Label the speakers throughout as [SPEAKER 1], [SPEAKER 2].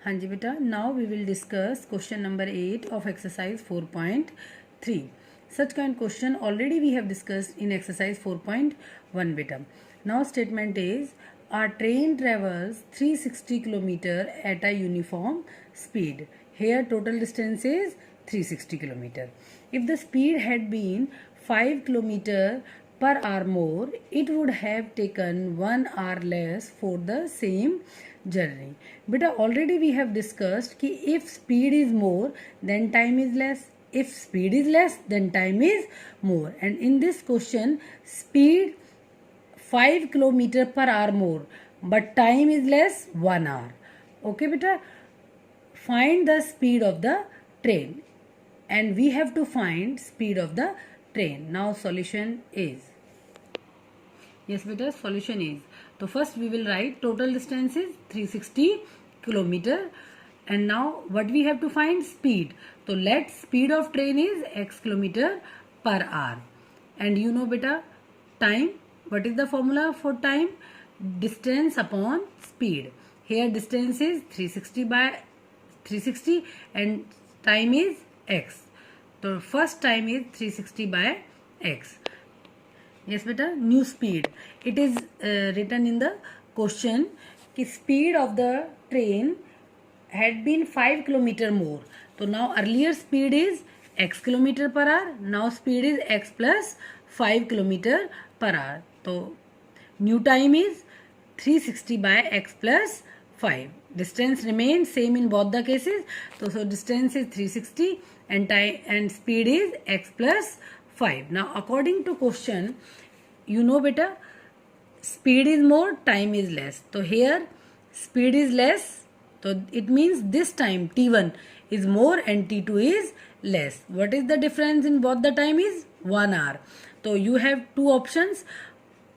[SPEAKER 1] हाँ जी बेटा, now we will discuss question number 8 of exercise 4.3. Such kind question already we have discussed in exercise 4.1 beta. Now statement is our train travels 360 km at a uniform speed. Here total distance is 360 km. If the speed had been 5 km per hour more, it would have taken 1 hour less for the same journey. Beta, already we have discussed कि if speed is more then time is less, if speed is less then time is more, and in this question speed 5 kilometer per hour more but time is less 1 hour. Okay beta, find the speed of the train and we have to find speed of the train. Now solution is, yes beta, solution is, so first we will write total distance is 360 kilometer, and now what we have to find speed. So let speed of train is x kilometer per hour, and you know beta time, what is the formula for time? Distance upon speed. Here distance is 360 by 360 and time is x. So first time is 360 by x. Yes beta, new speed. It is written in the question कि speed of the train had been 5 kilometer more. So now earlier speed is x kilometer per hour. Now speed is x plus 5 kilometer per hour. So new time is 360 by x plus 5. Distance remains same in both the cases. So distance is 360 and time and speed is x plus 5. Now according to question, you know beta, speed is more, time is less. So here speed is less, so it means this time t1 is more and t2 is less. What is the difference in both the time is 1 hour. So you have two options,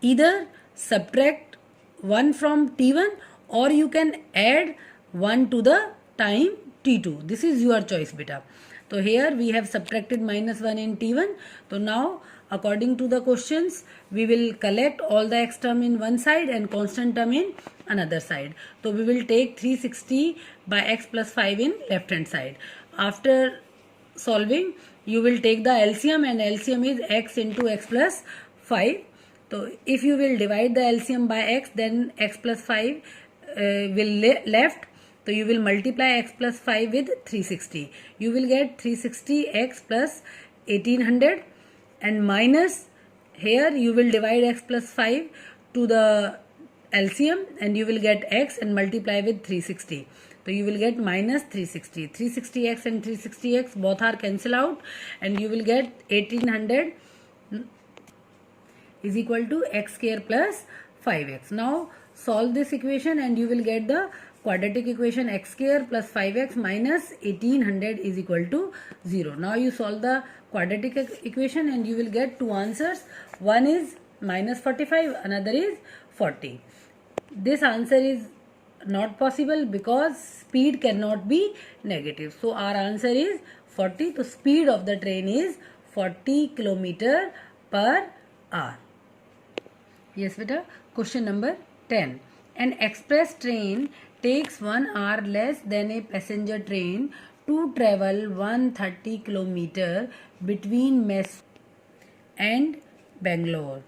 [SPEAKER 1] either subtract 1 from t1 or you can add 1 to the time t2. This is your choice beta. So here we have subtracted minus 1 in t1. So now according to the questions we will collect all the x term in one side and constant term in another side. So we will take 360 by x plus 5 in left hand side. After solving you will take the LCM, and LCM is x into x plus 5. So if you will divide the LCM by x, then x plus 5 will left. So you will multiply x plus 5 with 360. You will get 360x plus 1800 and minus, here you will divide x plus 5 to the LCM and you will get x and multiply with 360. So you will get minus 360. 360x and 360x both are cancel out and you will get 1800 is equal to x square plus 5x. Now solve this equation and you will get the quadratic equation x square plus 5x minus 1800 is equal to 0. Now you solve the quadratic equation and you will get two answers. One is minus 45, another is 40. This answer is not possible because speed cannot be negative. So our answer is 40. The speed of the train is 40 kilometer per hour. Yes beta, question number 10. An express train takes 1 hour less than a passenger train to travel 130 kilometer between Mysore and Bangalore.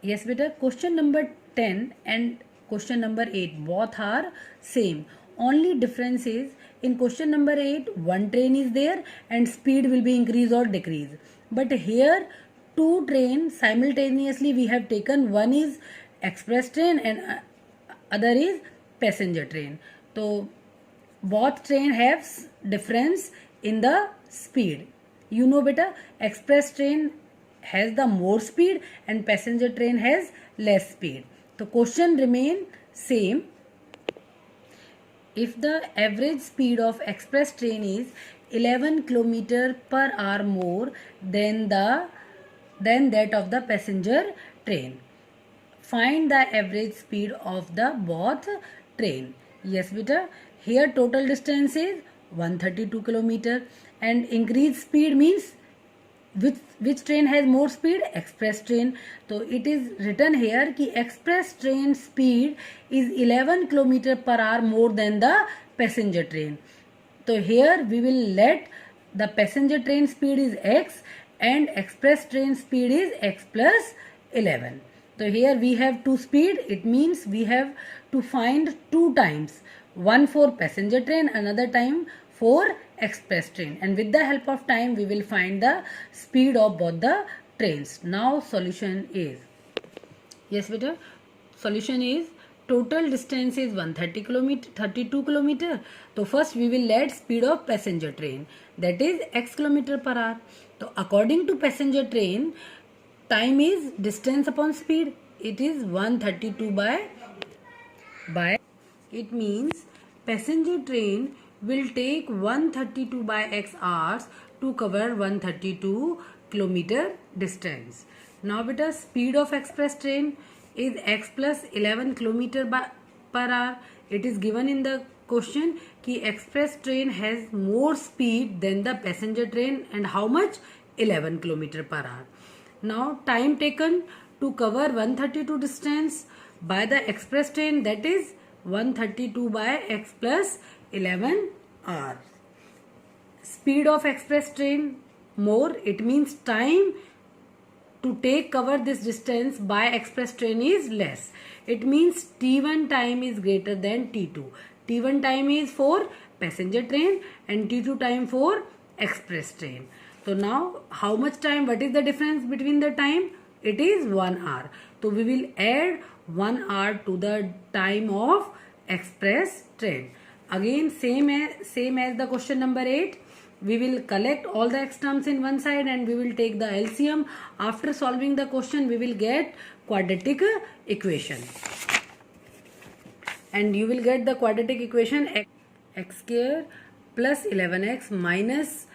[SPEAKER 1] Yes beta, question number 10 and question number 8 both are same. Only difference is in question number 8 one train is there and speed will be increase or decrease. But here two trains simultaneously we have taken, one is express train and other is passenger train. So both train have difference in the speed. You know beta, express train has the more speed and passenger train has less speed. So question remain same. If the average speed of express train is 11 km per hour more than that of the passenger train, find the average speed of the both train. Yes beta, here total distance is 132 km and increased speed means which train has more speed? Express train. So it is written here ki express train speed is 11 km per hour more than the passenger train. So here we will let the passenger train speed is x and express train speed is x plus 11. So here we have two speed. It means we have to find two times, one for passenger train, another time for express train, and with the help of time we will find the speed of both the trains. Now solution is, yes beta, solution is total distance is 130 kilometer 32 kilometer. So first we will let speed of passenger train, that is x kilometer per hour. So according to passenger train, time is distance upon speed. It is 132 by it means passenger train will take 132 by x hours to cover 132 kilometer distance. Now beta, speed of express train is x plus 11 kilometer per hour. It is given in the question कि express train has more speed than the passenger train, and how much? 11 kilometer per hour. Now time taken to cover 132 distance by the express train, that is 132 by x plus 11 hour. Speed of express train more, it means time to take cover this distance by express train is less. It means T1 time is greater than T2. T1 time is for passenger train and T2 time for express train. So now how much time, what is the difference between the time? It is 1 hour. So we will add 1 hour to the time of express train. Again same as the question number 8. We will collect all the x terms in one side and we will take the LCM. After solving the question, we will get quadratic equation. And you will get the quadratic equation x square plus 11x minus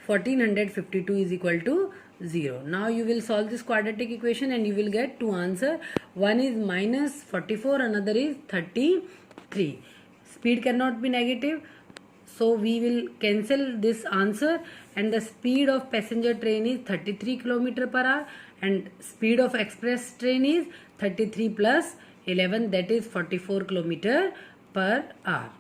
[SPEAKER 1] 1452 is equal to 0. Now you will solve this quadratic equation and you will get two answers. One is minus 44, another is 33. Speed cannot be negative. So we will cancel this answer, and the speed of passenger train is 33 km per hour and speed of express train is 33 plus 11, that is 44 km per hour.